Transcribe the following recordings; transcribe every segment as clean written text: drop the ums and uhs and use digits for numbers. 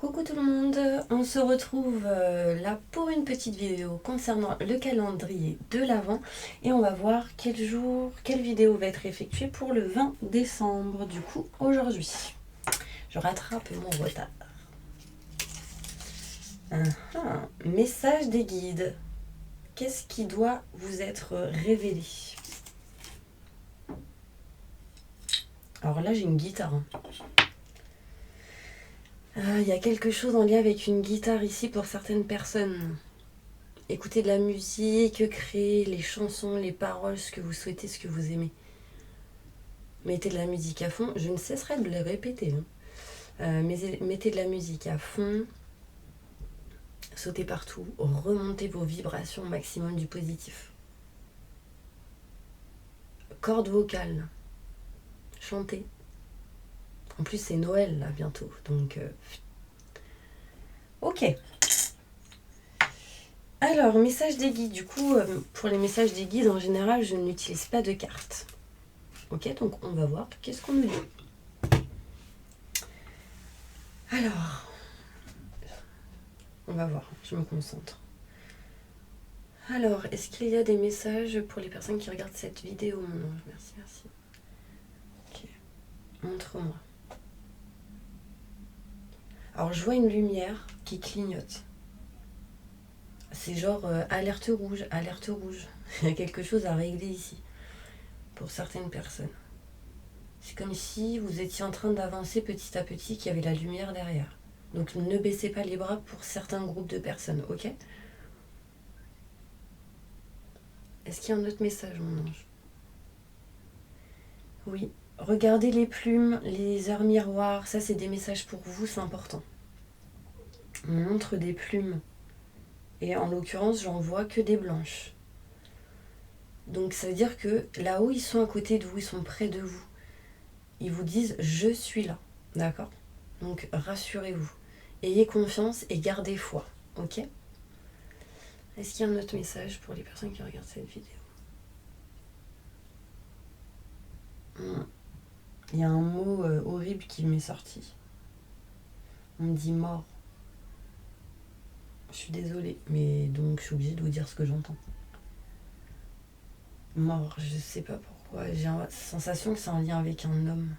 Coucou tout le monde, on se retrouve là pour une petite vidéo concernant le calendrier de l'Avent et on va voir quelle vidéo va être effectuée pour le 20 décembre, du coup aujourd'hui. Je rattrape mon retard. Message des guides. Qu'est-ce qui doit vous être révélé? Alors là j'ai une guitare. Il y a quelque chose en lien avec une guitare ici pour certaines personnes. Écoutez de la musique, créez les chansons, les paroles, ce que vous souhaitez, ce que vous aimez. Mettez de la musique à fond, je ne cesserai de le répéter. Mettez de la musique à fond, sautez partout, remontez vos vibrations au maximum du positif. Cordes vocales, chantez. En plus c'est Noël là bientôt, donc ok. Alors, message des guides. Du coup, pour les messages des guides, en général, je n'utilise pas de cartes. Ok, donc on va voir qu'est-ce qu'on nous dit. Alors, on va voir, je me concentre. Alors, est-ce qu'il y a des messages pour les personnes qui regardent cette vidéo, mon ange? Merci. Ok, montre-moi. Alors, je vois une lumière qui clignote. C'est genre alerte rouge, alerte rouge. Il y a quelque chose à régler ici, pour certaines personnes. C'est comme si vous étiez en train d'avancer petit à petit, qu'il y avait la lumière derrière. Donc ne baissez pas les bras pour certains groupes de personnes, ok? Est-ce qu'il y a un autre message, mon ange? Oui. Regardez les plumes, les heures miroirs, ça c'est des messages pour vous, c'est important. On montre des plumes. Et en l'occurrence, j'en vois que des blanches. Donc ça veut dire que là-haut, ils sont à côté de vous, ils sont près de vous. Ils vous disent « je suis là », d'accord? Donc rassurez-vous. Ayez confiance et gardez foi, ok? Est-ce qu'il y a un autre message pour les personnes qui regardent cette vidéo? Il y a un mot horrible qui m'est sorti. On me dit mort. Je suis désolée, mais donc je suis obligée de vous dire ce que j'entends. Mort, je sais pas pourquoi. J'ai la sensation que c'est en lien avec un homme.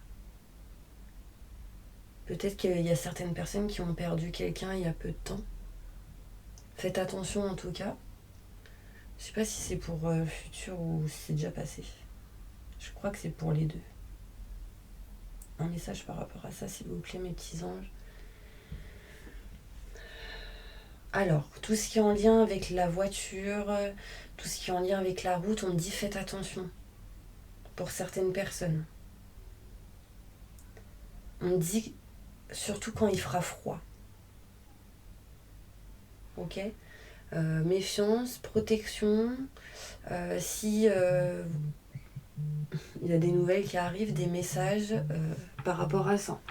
Peut-être qu'il y a certaines personnes qui ont perdu quelqu'un il y a peu de temps. Faites attention en tout cas. Je sais pas si c'est pour le futur ou si c'est déjà passé. Je crois que c'est pour les deux. Un message par rapport à ça, s'il vous plaît, mes petits anges. Alors, tout ce qui est en lien avec la voiture, tout ce qui est en lien avec la route, on me dit faites attention. Pour certaines personnes. On me dit surtout quand il fera froid. Ok? Méfiance, protection. Si il y a des nouvelles qui arrivent, des messages par rapport à ça.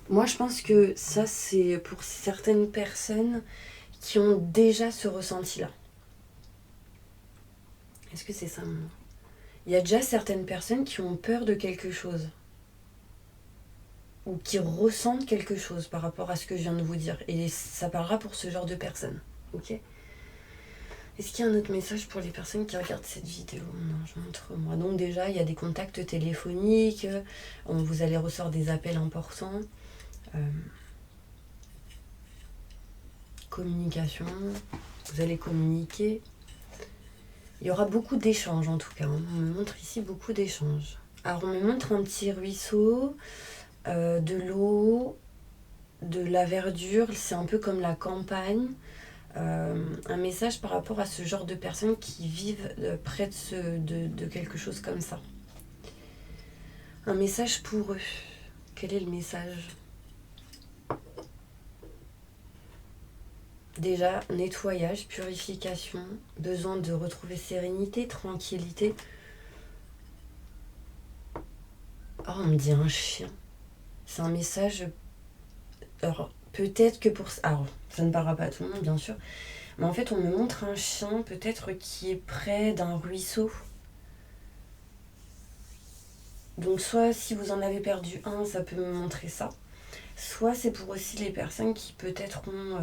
Moi, je pense que ça, c'est pour certaines personnes qui ont déjà ce ressenti-là. Est-ce que c'est ça, mon nom? Il y a déjà certaines personnes qui ont peur de quelque chose. Ou qui ressentent quelque chose par rapport à ce que je viens de vous dire. Et ça parlera pour ce genre de personnes. Ok? Est-ce qu'il y a un autre message pour les personnes qui regardent cette vidéo? Non, je montre-moi. Donc déjà, il y a des contacts téléphoniques. Vous allez recevoir des appels importants. Communication. Vous allez communiquer. Il y aura beaucoup d'échanges en tout cas. On me montre ici beaucoup d'échanges. Alors on me montre un petit ruisseau, de l'eau, de la verdure. C'est un peu comme la campagne. Un message par rapport à ce genre de personnes qui vivent près de quelque chose comme ça. Un message pour eux. Quel est le message? Déjà, nettoyage, purification, besoin de retrouver sérénité, tranquillité. Oh, on me dit un chien. C'est un message... Alors, peut-être que pour... Alors, ça ne parlera pas à tout le monde, bien sûr. Mais en fait, on me montre un chien, peut-être qui est près d'un ruisseau. Donc, soit si vous en avez perdu un, ça peut me montrer ça. Soit c'est pour aussi les personnes qui peut-être ont...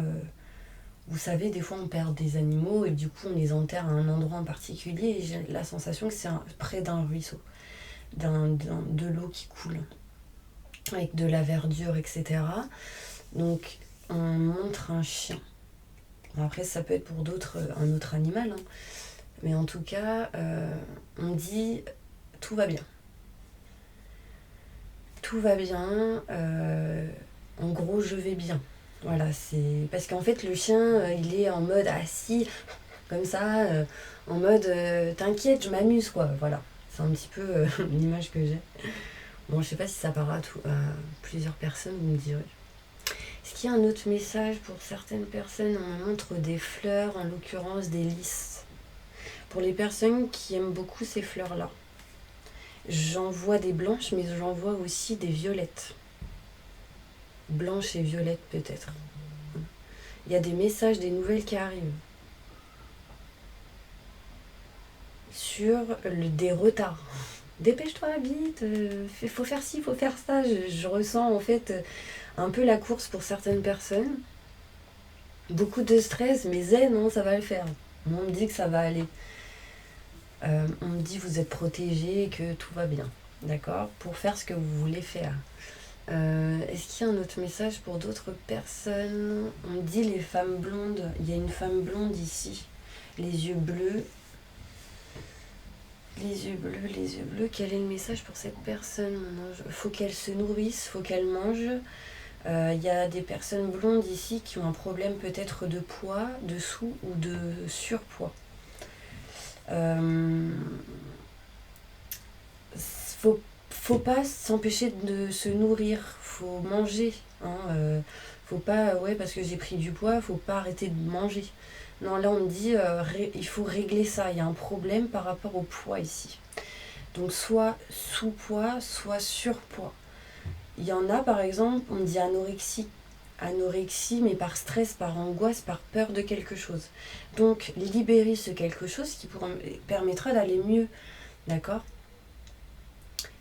vous savez, des fois on perd des animaux et du coup on les enterre à un endroit en particulier et j'ai la sensation que c'est près d'un ruisseau, de l'eau qui coule, avec de la verdure, etc. Donc on montre un chien. Après ça peut être pour d'autres un autre animal, hein. Mais en tout cas, on dit tout va bien. Tout va bien, en gros je vais bien. Voilà, c'est parce qu'en fait le chien il est en mode assis comme ça, en mode t'inquiète, je m'amuse quoi. Voilà, c'est un petit peu l'image que j'ai. Bon, je sais pas si ça parle à plusieurs personnes, vous me direz. Est-ce qu'il y a un autre message pour certaines personnes? On me montre des fleurs, en l'occurrence des lys. Pour les personnes qui aiment beaucoup ces fleurs-là, j'en vois des blanches, mais j'en vois aussi des violettes. Blanches et violettes peut-être. Il y a des messages, des nouvelles qui arrivent. Sur des retards. Dépêche-toi vite, faut faire ci, faut faire ça. Je ressens en fait un peu la course pour certaines personnes. Beaucoup de stress, mais zen, non, ça va le faire. On me dit que ça va aller. On me dit vous êtes protégé, que tout va bien. D'accord? Pour faire ce que vous voulez faire. Est-ce qu'il y a un autre message pour d'autres personnes? On me dit les femmes blondes. Il y a une femme blonde ici. Les yeux bleus. Les yeux bleus, les yeux bleus. Quel est le message pour cette personne, mon ange? Faut qu'elle se nourrisse, faut qu'elle mange. Y a des personnes blondes ici qui ont un problème peut-être de poids, de sous ou de surpoids. Faut pas s'empêcher de se nourrir, faut manger. Hein, faut pas, ouais, parce que j'ai pris du poids, faut pas arrêter de manger. Non, là on me dit, il faut régler ça, il y a un problème par rapport au poids ici. Donc soit sous-poids, soit surpoids. Il y en a par exemple, on me dit anorexie. Anorexie, mais par stress, par angoisse, par peur de quelque chose. Donc libérer ce quelque chose qui permettra d'aller mieux. D'accord?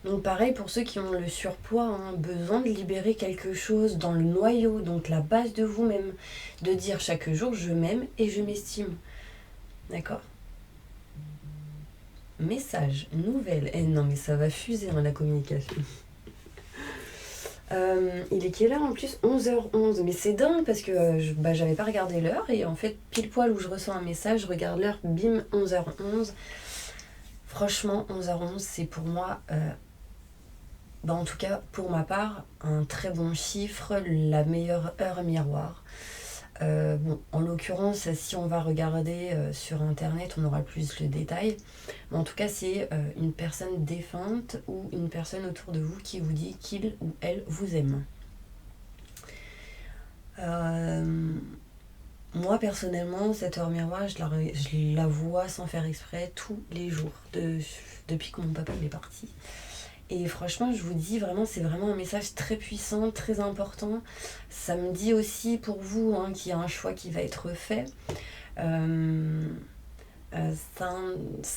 Donc pareil pour ceux qui ont le surpoids, hein, besoin de libérer quelque chose dans le noyau, donc la base de vous-même. De dire chaque jour je m'aime et je m'estime. D'accord? Message, nouvelle. Non mais ça va fuser dans la communication. Il est quelle heure en plus? 11h11. Mais c'est dingue parce que j'avais pas regardé l'heure et en fait pile poil où je reçois un message, je regarde l'heure, bim, 11h11. Franchement 11h11 c'est pour moi... en tout cas, pour ma part, un très bon chiffre, la meilleure heure miroir. En l'occurrence, si on va regarder sur internet, on aura plus le détail. Mais en tout cas, c'est une personne défunte ou une personne autour de vous qui vous dit qu'il ou elle vous aime. Moi, personnellement, cette heure miroir, je la vois sans faire exprès tous les jours, depuis que mon papa est parti. Et franchement, je vous dis vraiment, c'est vraiment un message très puissant, très important. Ça me dit aussi pour vous qu'il y a un choix qui va être fait. C'est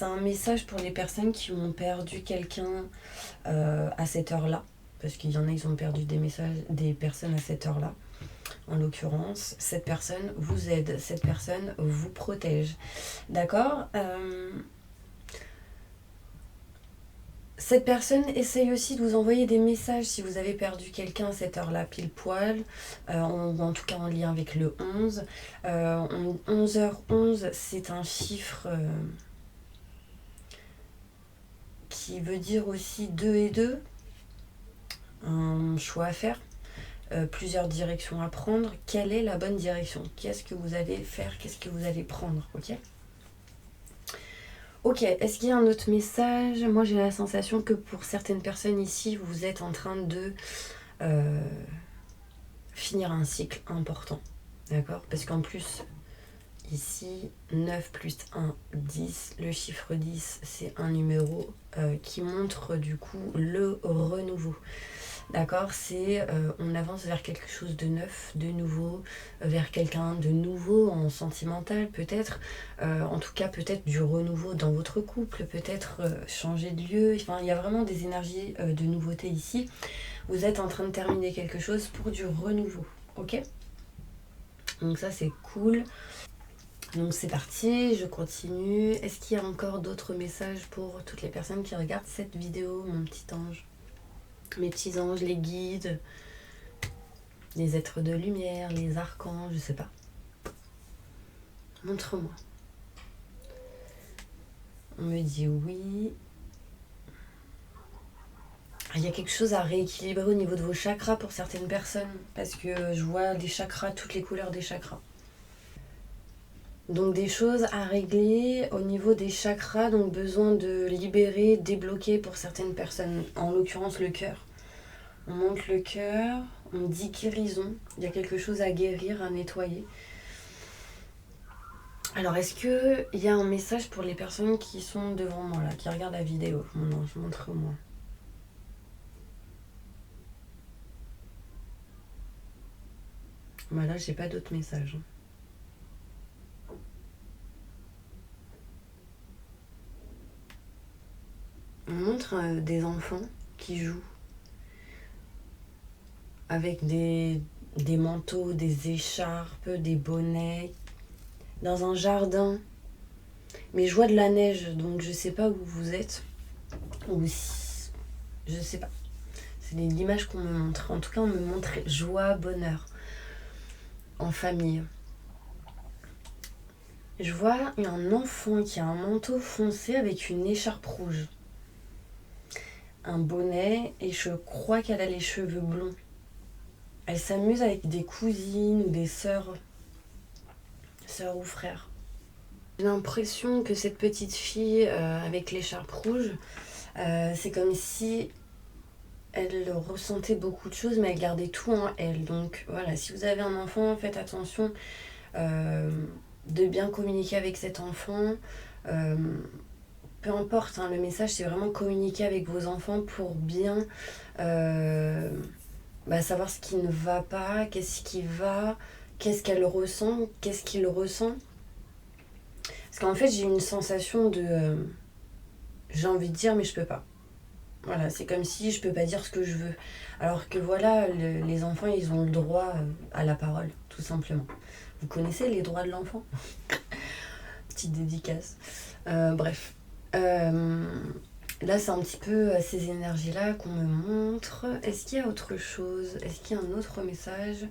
un message pour les personnes qui ont perdu quelqu'un à cette heure-là. Parce qu'il y en a, ils ont perdu des personnes à cette heure-là. En l'occurrence, cette personne vous aide, cette personne vous protège. D'accord? Cette personne essaye aussi de vous envoyer des messages si vous avez perdu quelqu'un à cette heure-là, pile poil, en tout cas en lien avec le 11. 11h11, c'est un chiffre qui veut dire aussi 2 et 2, un choix à faire, plusieurs directions à prendre. Quelle est la bonne direction? Qu'est-ce que vous allez faire? Qu'est-ce que vous allez prendre? Ok, est-ce qu'il y a un autre message? Moi, j'ai la sensation que pour certaines personnes ici, vous êtes en train de finir un cycle important. D'accord? Parce qu'en plus, ici, 9 plus 1, 10. Le chiffre 10, c'est un numéro qui montre du coup le renouveau. D'accord? C'est on avance vers quelque chose de neuf, de nouveau, vers quelqu'un de nouveau en sentimental peut-être, en tout cas peut-être du renouveau dans votre couple, peut-être changer de lieu. Enfin, il y a vraiment des énergies de nouveauté ici. vous êtes en train de terminer quelque chose pour du renouveau. Ok? Donc ça c'est cool. Donc c'est parti, je continue. Est-ce qu'il y a encore d'autres messages pour toutes les personnes qui regardent cette vidéo, mon petit ange? Mes petits anges, les guides, les êtres de lumière, les archanges, je sais pas. Montre-moi. On me dit oui. Il y a quelque chose à rééquilibrer au niveau de vos chakras pour certaines personnes. Parce que je vois des chakras, toutes les couleurs des chakras. Donc des choses à régler au niveau des chakras. Donc besoin de libérer, débloquer pour certaines personnes. En l'occurrence le cœur. On monte le cœur. On dit guérison. Il y a quelque chose à guérir, à nettoyer. Alors, est-ce qu'il y a un message pour les personnes qui sont devant moi, là, qui regardent la vidéo? Mon ange, montre-moi. Voilà, j'ai pas d'autres messages. On montre des enfants qui jouent avec des manteaux, des écharpes, des bonnets, dans un jardin. Mais je vois de la neige, donc je sais pas où vous êtes. Ou si... Je sais pas. C'est l'image qu'on me montre. En tout cas, on me montre joie, bonheur. En famille. Je vois un enfant qui a un manteau foncé avec une écharpe rouge. Un bonnet, et je crois qu'elle a les cheveux blonds. Elle s'amuse avec des cousines ou des sœurs ou frères. J'ai l'impression que cette petite fille avec l'écharpe rouge, c'est comme si elle ressentait beaucoup de choses, mais elle gardait tout en elle. Donc voilà, si vous avez un enfant, faites attention de bien communiquer avec cet enfant. Peu importe, hein, le message, c'est vraiment communiquer avec vos enfants pour bien savoir ce qui ne va pas, qu'est-ce qui va, qu'est-ce qu'elle ressent, qu'est-ce qu'il ressent. Parce qu'en fait, j'ai une sensation de... j'ai envie de dire, mais je peux pas. Voilà, c'est comme si je peux pas dire ce que je veux. Alors que voilà, les enfants, ils ont le droit à la parole, tout simplement. Vous connaissez les droits de l'enfant? Petite dédicace. Bref. Là, c'est un petit peu ces énergies-là qu'on me montre. Est-ce qu'il y a autre chose? Est-ce qu'il y a un autre message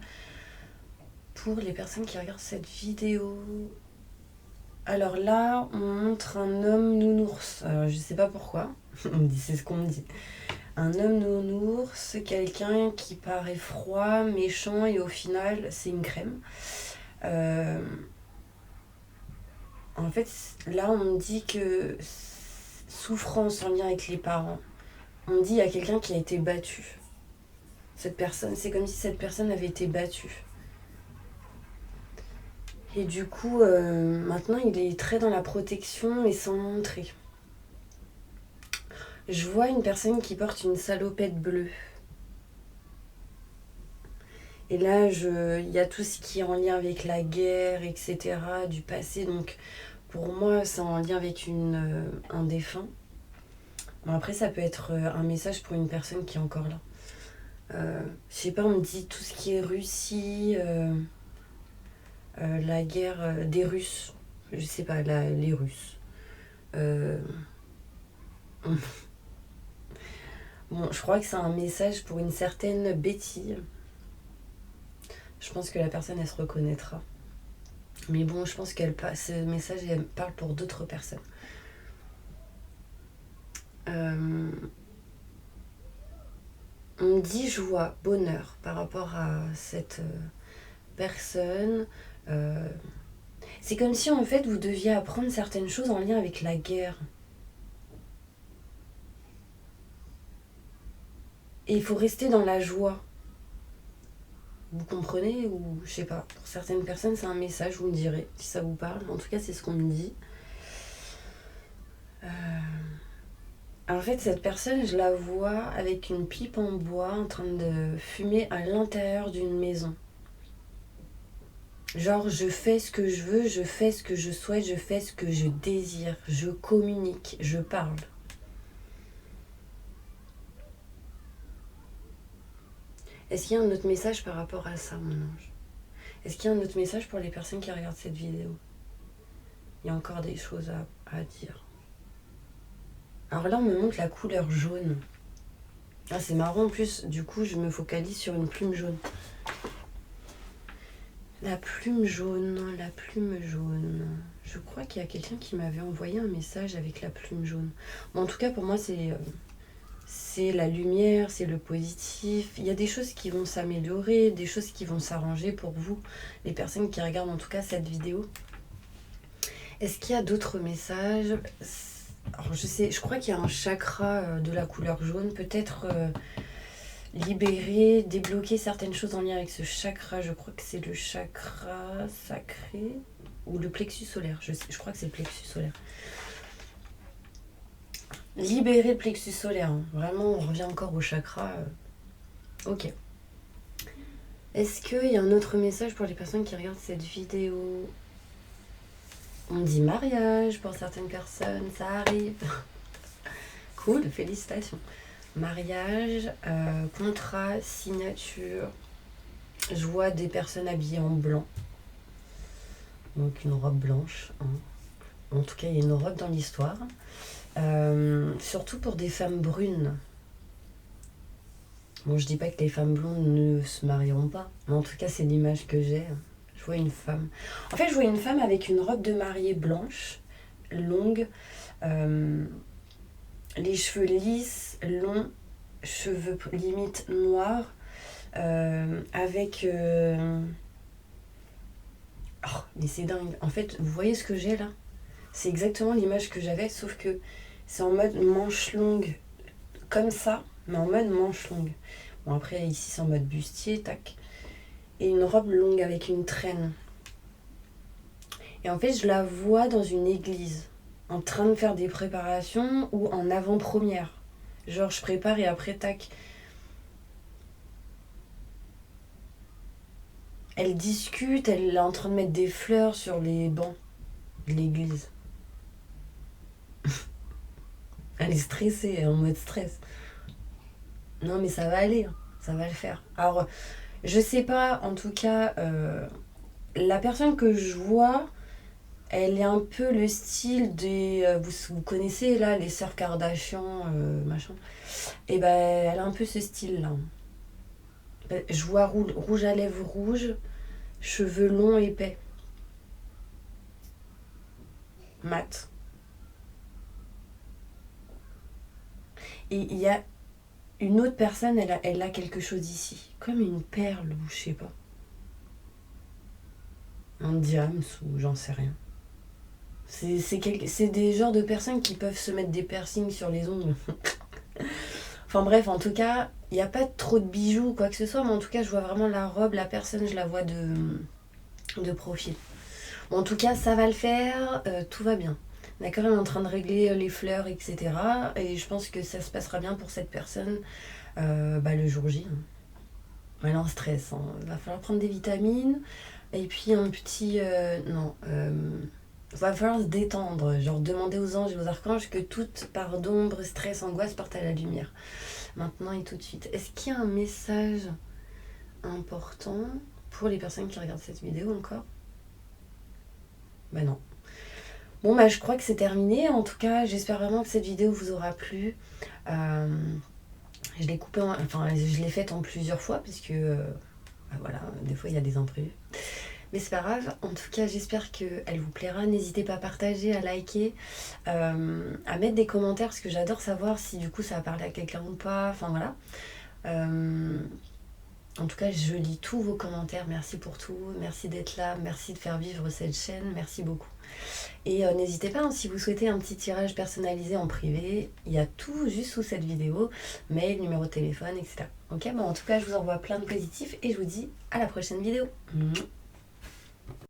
pour les personnes qui regardent cette vidéo? Alors là, on montre un homme nounours. Alors, je sais pas pourquoi. C'est ce qu'on me dit. Un homme nounours, quelqu'un qui paraît froid, méchant, et au final, c'est une crème. En fait, là, on me dit que souffrance en lien avec les parents. On me dit qu'il y a quelqu'un qui a été battu. Cette personne, c'est comme si cette personne avait été battue. Et du coup, maintenant, il est très dans la protection et sans montrer. Je vois une personne qui porte une salopette bleue. Et là, il y a tout ce qui est en lien avec la guerre, etc., du passé. Donc, pour moi, c'est en lien avec un défunt. Bon, après, ça peut être un message pour une personne qui est encore là. Je sais pas, on me dit tout ce qui est Russie, la guerre des Russes. Je sais pas, les Russes. Bon, je crois que c'est un message pour une certaine Betty. Je pense que la personne, elle se reconnaîtra. Mais bon, je pense ce message, elle parle pour d'autres personnes. On me dit joie, bonheur par rapport à cette personne. C'est comme si en fait vous deviez apprendre certaines choses en lien avec la guerre. Et il faut rester dans la joie. Vous comprenez? Ou je sais pas, pour certaines personnes c'est un message, vous me direz si ça vous parle. En tout cas c'est ce qu'on me dit. En fait cette personne, je la vois avec une pipe en bois en train de fumer à l'intérieur d'une maison. Genre je fais ce que je veux, je fais ce que je souhaite, je fais ce que je désire, je communique, je parle. Est-ce qu'il y a un autre message par rapport à ça, mon ange? Est-ce qu'il y a un autre message pour les personnes qui regardent cette vidéo? Il y a encore des choses à dire. Alors là, on me montre la couleur jaune. Ah, c'est marrant en plus, du coup, je me focalise sur une plume jaune. La plume jaune, la plume jaune. Je crois qu'il y a quelqu'un qui m'avait envoyé un message avec la plume jaune. Bon, en tout cas, pour moi, c'est la lumière, c'est le positif. Il y a des choses qui vont s'améliorer, des choses qui vont s'arranger pour vous, les personnes qui regardent en tout cas cette vidéo. Est-ce qu'il y a d'autres messages? Alors je crois qu'il y a un chakra de la couleur jaune, peut-être libérer, débloquer certaines choses en lien avec ce chakra. Je crois que c'est le chakra sacré ou le plexus solaire. Je crois que c'est le plexus solaire. Libérer le plexus solaire. Hein. Vraiment, on revient encore au chakra. Ok. Est-ce qu'il y a un autre message pour les personnes qui regardent cette vidéo? On dit mariage pour certaines personnes, ça arrive. Cool, félicitations. Mariage, contrat, signature. Je vois des personnes habillées en blanc. Donc une robe blanche. Hein. En tout cas, il y a une robe dans l'histoire. Surtout pour des femmes brunes. Bon, je dis pas que les femmes blondes ne se marieront pas. Mais en tout cas, c'est l'image que j'ai. Je vois une femme. En fait, je vois une femme avec une robe de mariée blanche, longue, les cheveux lisses, longs, cheveux limite noirs, avec... Oh, mais c'est dingue. En fait, vous voyez ce que j'ai là? C'est exactement l'image que j'avais, sauf que c'est en mode manche longue, comme ça, mais en mode manche longue. Bon, après, ici, c'est en mode bustier, tac. Et une robe longue avec une traîne. Et en fait, je la vois dans une église, en train de faire des préparations ou en avant-première. Genre, je prépare et après, tac. Elle discute, elle est en train de mettre des fleurs sur les bancs de l'église. Elle est stressée, elle est en mode stress. Non, mais ça va aller, hein, ça va le faire. Alors, je sais pas, en tout cas, la personne que je vois, elle est un peu le style des... vous connaissez là, les sœurs Kardashian, machin. Et ben, elle a un peu ce style-là. Je vois rouge à lèvres rouge, cheveux longs épais. Mat. Et il y a une autre personne, elle a quelque chose ici. Comme une perle ou je sais pas. Un diams ou j'en sais rien. C'est des genres de personnes qui peuvent se mettre des piercings sur les ongles. Enfin bref, en tout cas, il n'y a pas trop de bijoux ou quoi que ce soit, mais en tout cas, je vois vraiment la robe, la personne, je la vois de profil. Bon, en tout cas, ça va le faire, tout va bien. D'accord, elle est en train de régler les fleurs, etc. Et je pense que ça se passera bien pour cette personne le jour J. Hein. Elle est en stress, hein. Il va falloir prendre des vitamines. Et puis un petit... va falloir se détendre, genre demander aux anges et aux archanges que toute part d'ombre, stress, angoisse parte à la lumière. Maintenant et tout de suite. Est-ce qu'il y a un message important pour les personnes qui regardent cette vidéo encore? Ben non. Bon, je crois que c'est terminé. En tout cas, j'espère vraiment que cette vidéo vous aura plu. Je l'ai coupée, je l'ai faite en plusieurs fois, puisque voilà, des fois il y a des imprévus. Mais c'est pas grave, en tout cas j'espère qu'elle vous plaira. N'hésitez pas à partager, à liker, à mettre des commentaires parce que j'adore savoir si du coup ça va parler à quelqu'un ou pas. Enfin voilà. En tout cas je lis tous vos commentaires, merci pour tout, merci d'être là, merci de faire vivre cette chaîne, merci beaucoup. Et n'hésitez pas, hein, si vous souhaitez un petit tirage personnalisé en privé, il y a tout juste sous cette vidéo, mail, numéro de téléphone, etc. Ok, en tout cas je vous envoie plein de positifs et je vous dis à la prochaine vidéo.